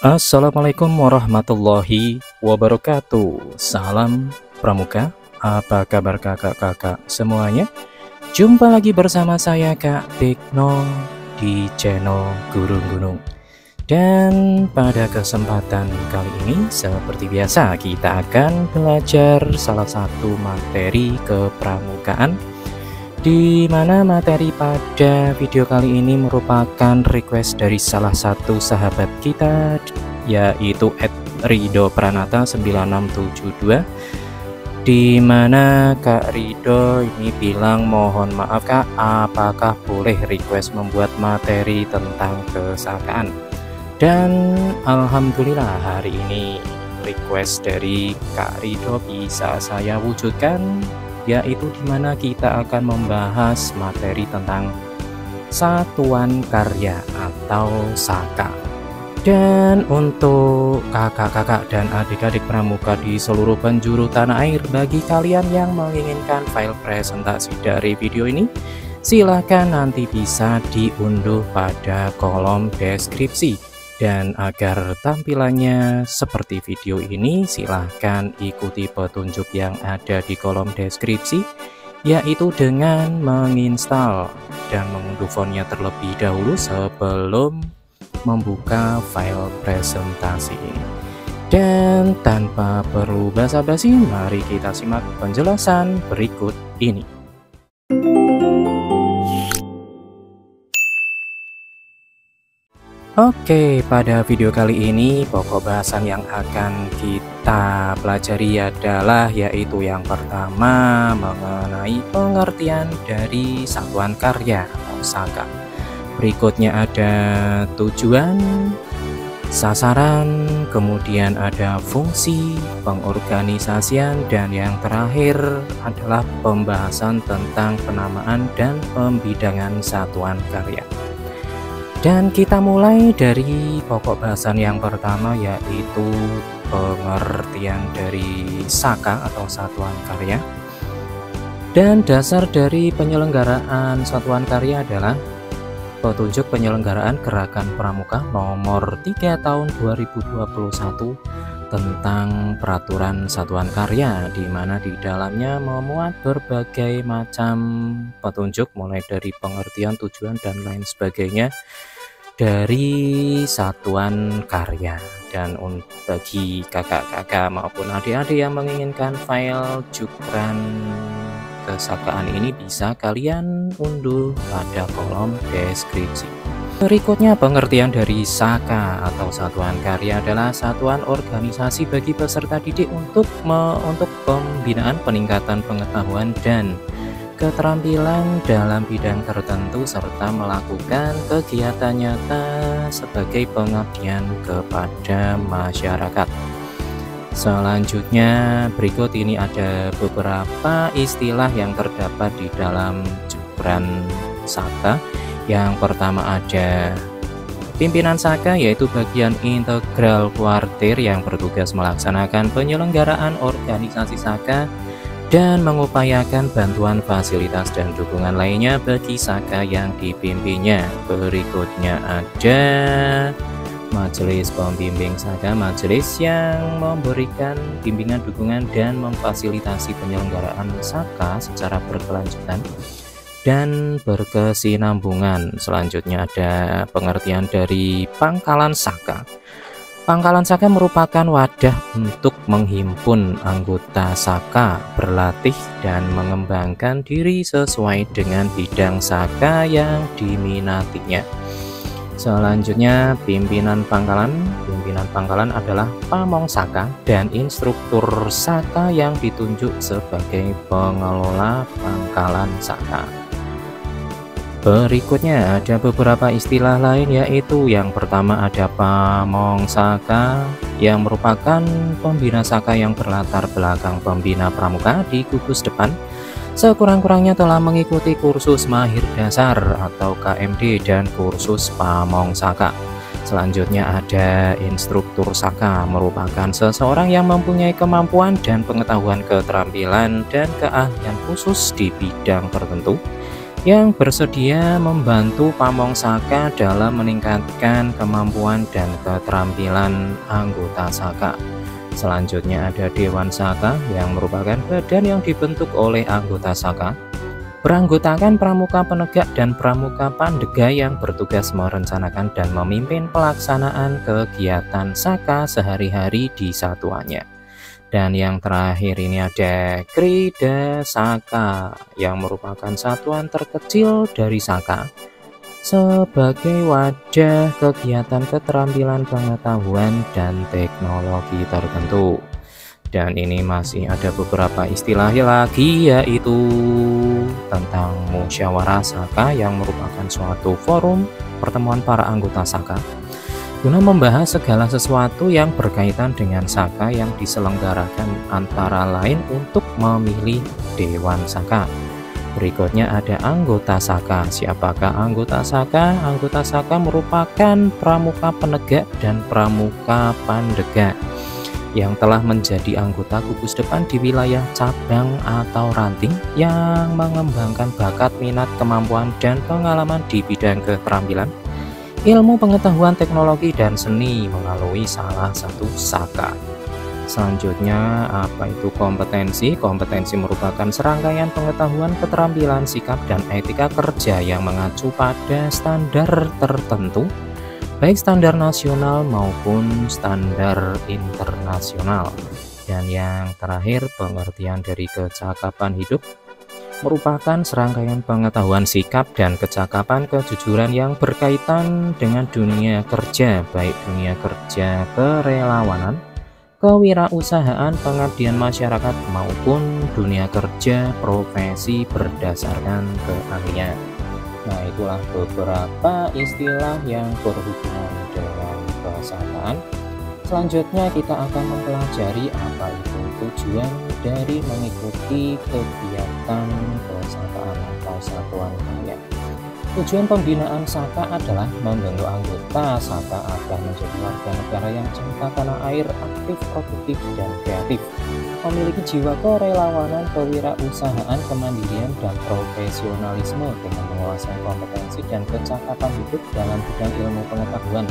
Assalamualaikum warahmatullahi wabarakatuh. Salam Pramuka. Apa kabar kakak-kakak semuanya? Jumpa lagi bersama saya Kak Tekno di channel Gurun Gunung. Dan pada kesempatan kali ini seperti biasa kita akan belajar salah satu materi kepramukaan, di mana materi pada video kali ini merupakan request dari salah satu sahabat kita, yaitu @ridopranata9672, di mana Kak Rido ini bilang, mohon maaf Kak, apakah boleh request membuat materi tentang kesakaan? Dan alhamdulillah hari ini request dari Kak Rido bisa saya wujudkan, yaitu dimana kita akan membahas materi tentang satuan karya atau SAKA. Dan untuk kakak-kakak dan adik-adik pramuka di seluruh penjuru tanah air, bagi kalian yang menginginkan file presentasi dari video ini, silahkan nanti bisa diunduh pada kolom deskripsi. Dan agar tampilannya seperti video ini, silahkan ikuti petunjuk yang ada di kolom deskripsi, yaitu dengan menginstal dan mengunduh fontnya terlebih dahulu sebelum membuka file presentasi ini. Dan tanpa perlu basa-basi, mari kita simak penjelasan berikut ini. Oke, pada video kali ini pokok bahasan yang akan kita pelajari adalah, yaitu yang pertama mengenai pengertian dari satuan karya atau SAKA. Berikutnya ada tujuan, sasaran, kemudian ada fungsi, pengorganisasian, dan yang terakhir adalah pembahasan tentang penamaan dan pembidangan satuan karya. Dan kita mulai dari pokok bahasan yang pertama, yaitu pengertian dari SAKA atau satuan karya. Dan dasar dari penyelenggaraan satuan karya adalah petunjuk penyelenggaraan Gerakan Pramuka nomor 3 tahun 2021 tentang peraturan satuan karya, di mana di dalamnya memuat berbagai macam petunjuk mulai dari pengertian, tujuan, dan lain sebagainya dari satuan karya. Dan bagi kakak-kakak maupun adik-adik yang menginginkan file cukran kesakaan ini, bisa kalian unduh pada kolom deskripsi. Berikutnya, pengertian dari SAKA atau satuan karya adalah satuan organisasi bagi peserta didik untuk pembinaan, peningkatan pengetahuan dan keterampilan dalam bidang tertentu, serta melakukan kegiatan nyata sebagai pengabdian kepada masyarakat. Selanjutnya, berikut ini ada beberapa istilah yang terdapat di dalam cukran SAKA. Yang pertama ada pimpinan SAKA, yaitu bagian integral kuartir yang bertugas melaksanakan penyelenggaraan organisasi SAKA dan mengupayakan bantuan, fasilitas, dan dukungan lainnya bagi SAKA yang dipimpinnya. Berikutnya ada majelis pembimbing SAKA, majelis yang memberikan bimbingan, dukungan, dan memfasilitasi penyelenggaraan SAKA secara berkelanjutan dan berkesinambungan. Selanjutnya ada pengertian dari pangkalan SAKA. Pangkalan SAKA merupakan wadah untuk menghimpun anggota SAKA, berlatih, dan mengembangkan diri sesuai dengan bidang SAKA yang diminatinya. Selanjutnya, pimpinan pangkalan. Pimpinan pangkalan adalah pamong SAKA dan instruktur SAKA yang ditunjuk sebagai pengelola pangkalan SAKA. Berikutnya ada beberapa istilah lain, yaitu yang pertama ada pamong SAKA, yang merupakan pembina SAKA yang berlatar belakang pembina pramuka di gugus depan, sekurang-kurangnya telah mengikuti kursus mahir dasar atau KMD dan kursus pamong SAKA. Selanjutnya ada instruktur SAKA, merupakan seseorang yang mempunyai kemampuan dan pengetahuan, keterampilan, dan keahlian khusus di bidang tertentu yang bersedia membantu Pamong Saka dalam meningkatkan kemampuan dan keterampilan anggota Saka. Selanjutnya ada Dewan Saka yang merupakan badan yang dibentuk oleh anggota Saka, beranggotakan pramuka penegak dan pramuka pandega yang bertugas merencanakan dan memimpin pelaksanaan kegiatan Saka sehari-hari di satuannya. Dan yang terakhir ini ada Krida Saka yang merupakan satuan terkecil dari Saka sebagai wadah kegiatan keterampilan pengetahuan dan teknologi tertentu. Dan ini masih ada beberapa istilah lagi, yaitu tentang musyawarah Saka yang merupakan suatu forum pertemuan para anggota Saka guna membahas segala sesuatu yang berkaitan dengan Saka yang diselenggarakan antara lain untuk memilih Dewan Saka. Berikutnya ada anggota Saka. Siapakah anggota Saka? Anggota Saka merupakan pramuka penegak dan pramuka pandega yang telah menjadi anggota gugus depan di wilayah cabang atau ranting yang mengembangkan bakat, minat, kemampuan, dan pengalaman di bidang keterampilan, ilmu pengetahuan, teknologi, dan seni melalui salah satu Saka. Selanjutnya, apa itu kompetensi? Kompetensi merupakan serangkaian pengetahuan, keterampilan, sikap, dan etika kerja yang mengacu pada standar tertentu, baik standar nasional maupun standar internasional. Dan yang terakhir, pengertian dari kecakapan hidup merupakan serangkaian pengetahuan, sikap, dan kecakapan kejujuran yang berkaitan dengan dunia kerja, baik dunia kerja kerelawanan, kewirausahaan, pengabdian masyarakat, maupun dunia kerja profesi berdasarkan keahlian. Nah, itulah beberapa istilah yang berhubungan dengan kesakaan. Selanjutnya kita akan mempelajari apa itu tujuan dari mengikuti kegiatan kesakaan atau satuan karya. Tujuan pembinaan Saka adalah membentuk anggota Saka agar menjadi warga negara yang cinta tanah air, aktif, produktif, dan kreatif, memiliki jiwa kerelawanan, kewirausahaan, kemandirian, dan profesionalisme dengan menguasai kompetensi dan kecakapan hidup dalam bidang ilmu pengetahuan,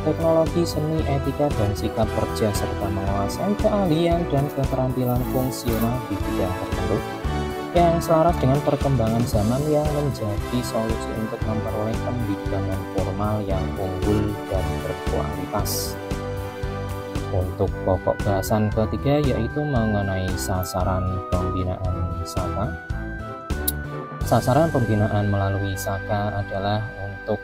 teknologi, seni, etika, dan sikap kerja, serta menguasai keahlian dan keterampilan fungsional di bidang tertentu yang selaras dengan perkembangan zaman yang menjadi solusi untuk memperoleh pendidikan non formal yang unggul dan berkualitas. Untuk pokok bahasan ketiga yaitu mengenai sasaran pembinaan Saka. Sasaran pembinaan melalui Saka adalah untuk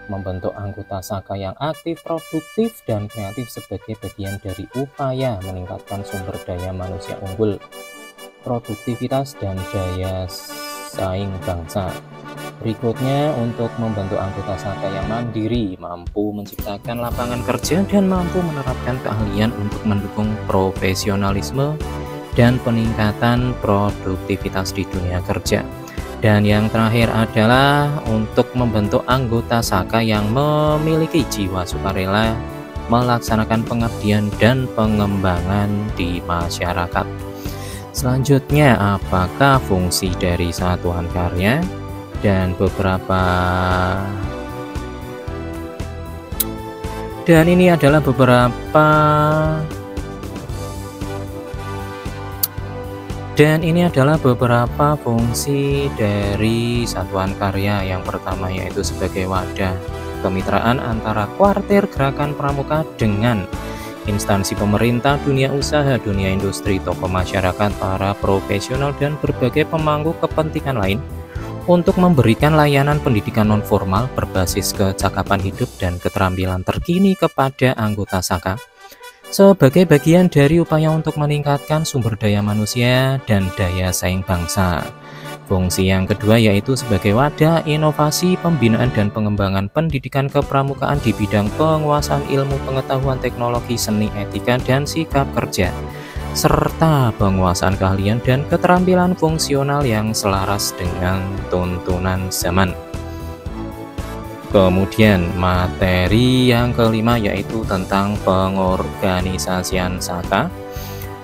membentuk anggota Saka yang aktif, produktif, dan kreatif sebagai bagian dari upaya meningkatkan sumber daya manusia unggul, produktivitas, dan daya saing bangsa. Berikutnya, untuk membentuk anggota Saka yang mandiri, mampu menciptakan lapangan kerja, dan mampu menerapkan keahlian untuk mendukung profesionalisme dan peningkatan produktivitas di dunia kerja. Dan yang terakhir adalah untuk membentuk anggota Saka yang memiliki jiwa sukarela, melaksanakan pengabdian dan pengembangan di masyarakat. Selanjutnya, apakah fungsi dari satuan karya? Dan ini adalah beberapa fungsi dari satuan karya. Yang pertama yaitu sebagai wadah kemitraan antara kuartir gerakan pramuka dengan instansi pemerintah, dunia usaha, dunia industri, tokoh masyarakat, para profesional, dan berbagai pemangku kepentingan lain untuk memberikan layanan pendidikan non-formal berbasis kecakapan hidup dan keterampilan terkini kepada anggota Saka sebagai bagian dari upaya untuk meningkatkan sumber daya manusia dan daya saing bangsa. Fungsi yang kedua yaitu sebagai wadah inovasi, pembinaan, dan pengembangan pendidikan kepramukaan di bidang penguasaan ilmu pengetahuan, teknologi, seni, etika, dan sikap kerja, serta penguasaan keahlian dan keterampilan fungsional yang selaras dengan tuntunan zaman. Kemudian materi yang kelima yaitu tentang pengorganisasian Saka.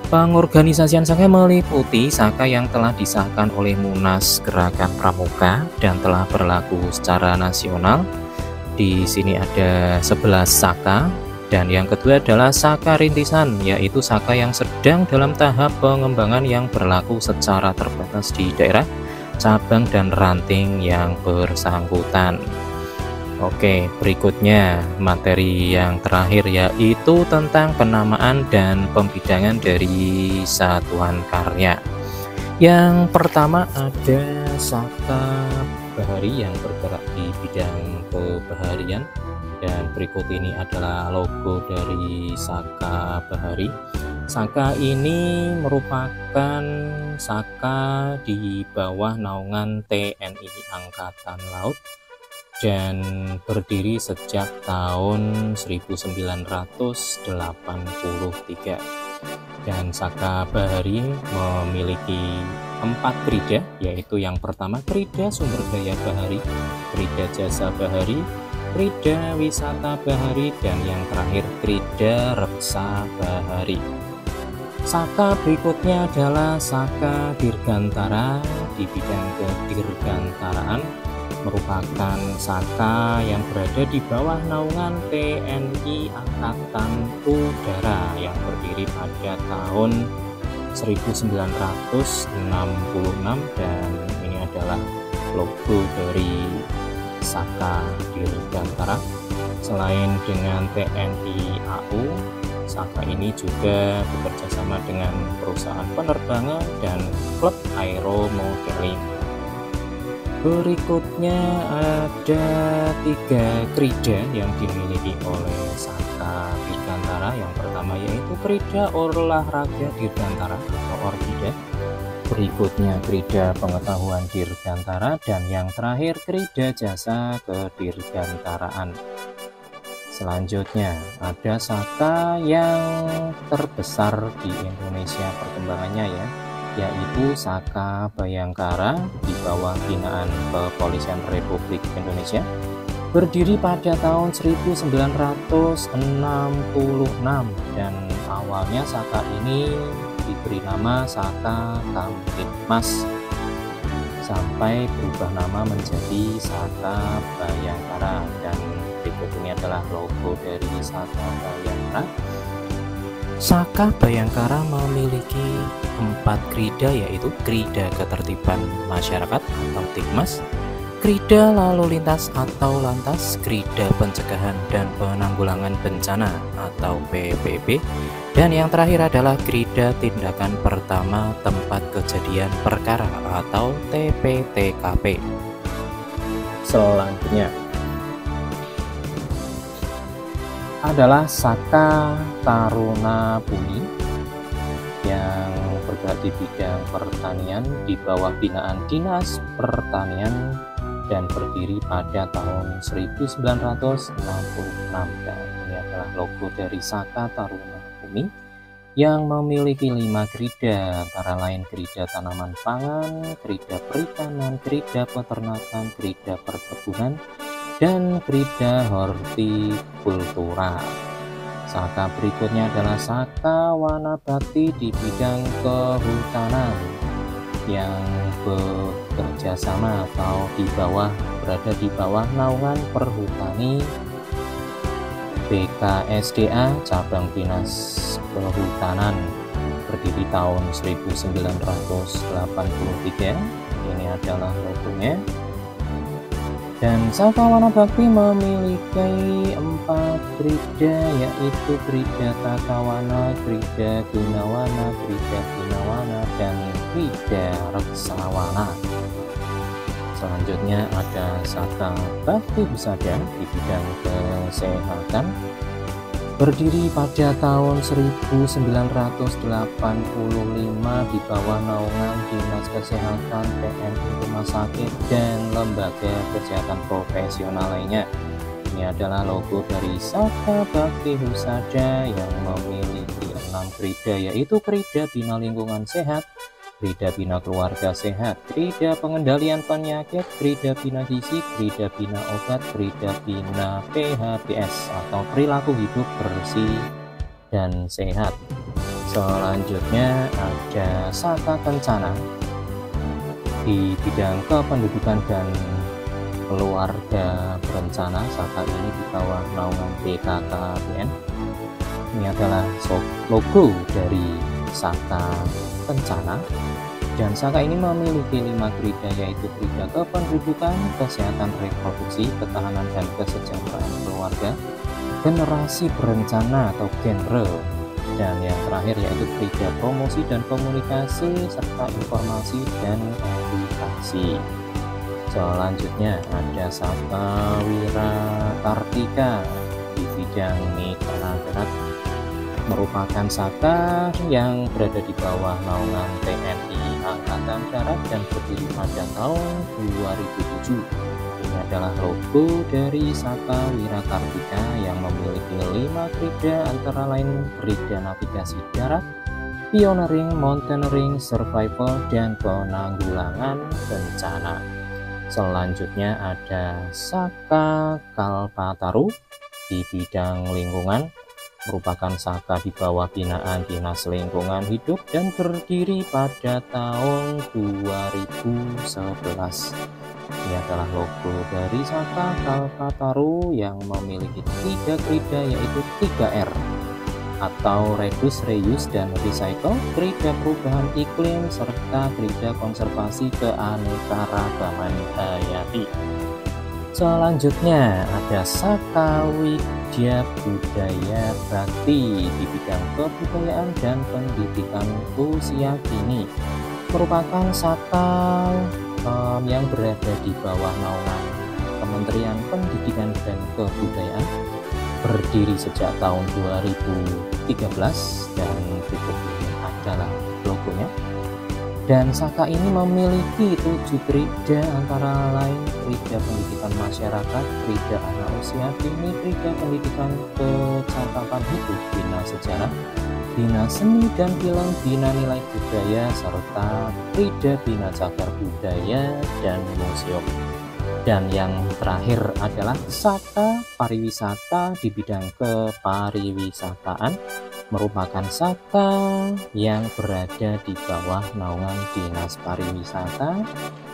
Pengorganisasian Saka meliputi Saka yang telah disahkan oleh Munas Gerakan Pramuka dan telah berlaku secara nasional. Di sini ada 11 Saka, dan yang kedua adalah Saka rintisan, yaitu Saka yang sedang dalam tahap pengembangan yang berlaku secara terbatas di daerah, cabang, dan ranting yang bersangkutan. Oke, berikutnya materi yang terakhir yaitu tentang penamaan dan pembidangan dari satuan karya. Yang pertama ada Saka Bahari yang bergerak di bidang kebaharian, dan berikut ini adalah logo dari Saka Bahari. Saka ini merupakan Saka di bawah naungan TNI Angkatan Laut dan berdiri sejak tahun 1983. Dan Saka Bahari memiliki 4 krida, yaitu yang pertama krida sumber daya bahari, krida jasa bahari, krida wisata bahari, dan yang terakhir krida reksa bahari. Saka berikutnya adalah Saka Dirgantara di bidang kedirgantaraan, merupakan Saka yang berada di bawah naungan TNI Angkatan Udara yang berdiri pada tahun 1966, dan ini adalah logo dari Saka Dirgantara. Selain dengan TNI AU, Saka ini juga bekerjasama dengan perusahaan penerbangan dan klub aeromodeling. Berikutnya ada 3 krida yang dimiliki oleh Saka Dirgantara. Yang pertama yaitu krida olahraga Dirgantara atau Orkida, berikutnya krida pengetahuan Dirgantara, dan yang terakhir krida jasa kedirgantaraan. Selanjutnya ada Saka yang terbesar di Indonesia perkembangannya yaitu Saka Bayangkara di bawah binaan Kepolisian Republik Indonesia, berdiri pada tahun 1966, dan awalnya Saka ini diberi nama Saka Kamtibmas sampai berubah nama menjadi Saka Bayangkara. Dan berikut ini adalah logo dari Saka Bayangkara. Saka Bayangkara memiliki 4 krida, yaitu krida ketertiban masyarakat atau Tikmas, krida lalu lintas atau lantas, krida pencegahan dan penanggulangan bencana atau PPB, dan yang terakhir adalah krida tindakan pertama tempat kejadian perkara atau TPTKP. Selanjutnya adalah Saka Taruna Bumi yang bergerak di bidang pertanian di bawah binaan Dinas Pertanian dan berdiri pada tahun 1966, dan ini adalah logo dari Saka Taruna Bumi yang memiliki 5 krida, antara lain krida tanaman pangan, krida perikanan, krida peternakan, krida perkebunan, dan krida hortikultura. Saka berikutnya adalah Saka Wanabakti di bidang kehutanan yang bekerjasama atau berada di bawah naungan Perhutani BKSDA cabang Dinas Kehutanan, berdiri tahun 1983. Ini adalah logonya. Dan Saka Wanabakti memiliki 4 krida, yaitu krida Tatawana, krida Gunawana, krida Gunawana, dan krida Reksawana. Selanjutnya ada Saka Bakti Husada di bidang kesehatan, berdiri pada tahun 1985 di bawah naungan Dinas Kesehatan, TNI, Rumah Sakit, dan lembaga kesehatan profesional lainnya. Ini adalah logo dari Saka Bakti Husada yang memiliki 6 krida, yaitu krida Bina Lingkungan Sehat, krida Bina Keluarga Sehat, krida Pengendalian Penyakit, krida Bina Gizi, krida Bina Obat, krida Bina PHBS atau Perilaku Hidup Bersih dan Sehat. Selanjutnya ada Saka Kencana di bidang kependudukan dan keluarga berencana. Saka ini di bawah naungan BKKBN. Ini adalah logo dari Saka Kencana, dan Saka ini memiliki 5 krida, yaitu krida kependudukan, kesehatan reproduksi, ketahanan dan kesejahteraan keluarga, generasi berencana atau genre, dan yang terakhir yaitu krida promosi dan komunikasi serta informasi dan edukasi. Selanjutnya ada Saka Wirakartika di bidang mitra darat, merupakan Saka yang berada di bawah naungan TNI Angkatan Darat dan berdiri pada tahun 2007. Ini adalah logo dari Saka Wirakartika yang memiliki 5 krida, antara lain krida navigasi darat, pioneering, mountaineering, survival, dan penanggulangan bencana. Selanjutnya ada Saka Kalpataru di bidang lingkungan, merupakan Saka di bawah binaan Dinas Lingkungan Hidup dan berdiri pada tahun 2011. Ini adalah logo dari Saka Kalpataru yang memiliki 3 krida, yaitu 3R atau reduce, reuse, dan recycle, krida perubahan iklim, serta krida konservasi keanekaragaman hayati. Selanjutnya ada Saka Widya Budaya Bakti di bidang kebudayaan dan pendidikan usia dini, merupakan Saka yang berada di bawah naungan Kementerian Pendidikan dan Kebudayaan, berdiri sejak tahun 2013, dan berikut ini adalah logonya. Dan Saka ini memiliki 7 krida, antara lain krida pendidikan masyarakat, krida anak usia dini, krida pendidikan kecakapan hidup, bina sejarah, bina seni dan film, bina nilai budaya, serta krida bina cagar budaya dan museum. Dan yang terakhir adalah Saka Pariwisata di bidang kepariwisataan, merupakan Saka yang berada di bawah naungan Dinas Pariwisata.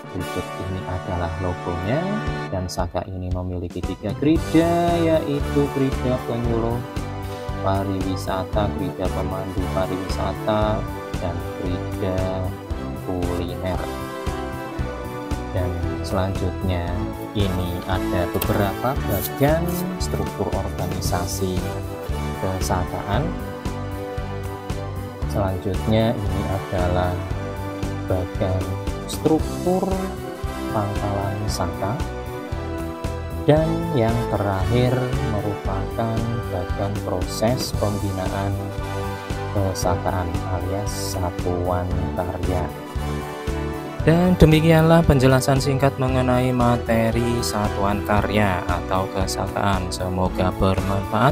Berikut ini adalah logonya, dan Saka ini memiliki 3 krida, yaitu krida penyuluh pariwisata, krida pemandu pariwisata, dan krida kuliner. Dan selanjutnya ini ada beberapa bagian struktur organisasi kesakaan. Selanjutnya ini adalah bagian struktur pangkalan Saka, dan yang terakhir merupakan bagian proses pembinaan kesakaan alias satuan karya. Dan demikianlah penjelasan singkat mengenai materi satuan karya atau kesakaan. Semoga bermanfaat,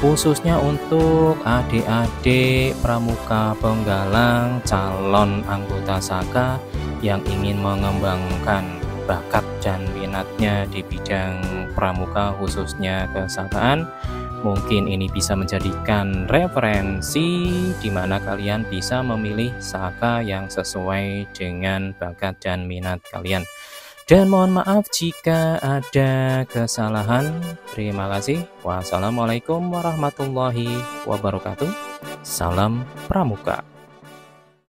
khususnya untuk adik-adik pramuka penggalang calon anggota Saka yang ingin mengembangkan bakat dan minatnya di bidang pramuka, khususnya kesakaan. Mungkin ini bisa menjadikan referensi di mana kalian bisa memilih Saka yang sesuai dengan bakat dan minat kalian. Dan mohon maaf jika ada kesalahan. Terima kasih. Wassalamualaikum warahmatullahi wabarakatuh. Salam Pramuka.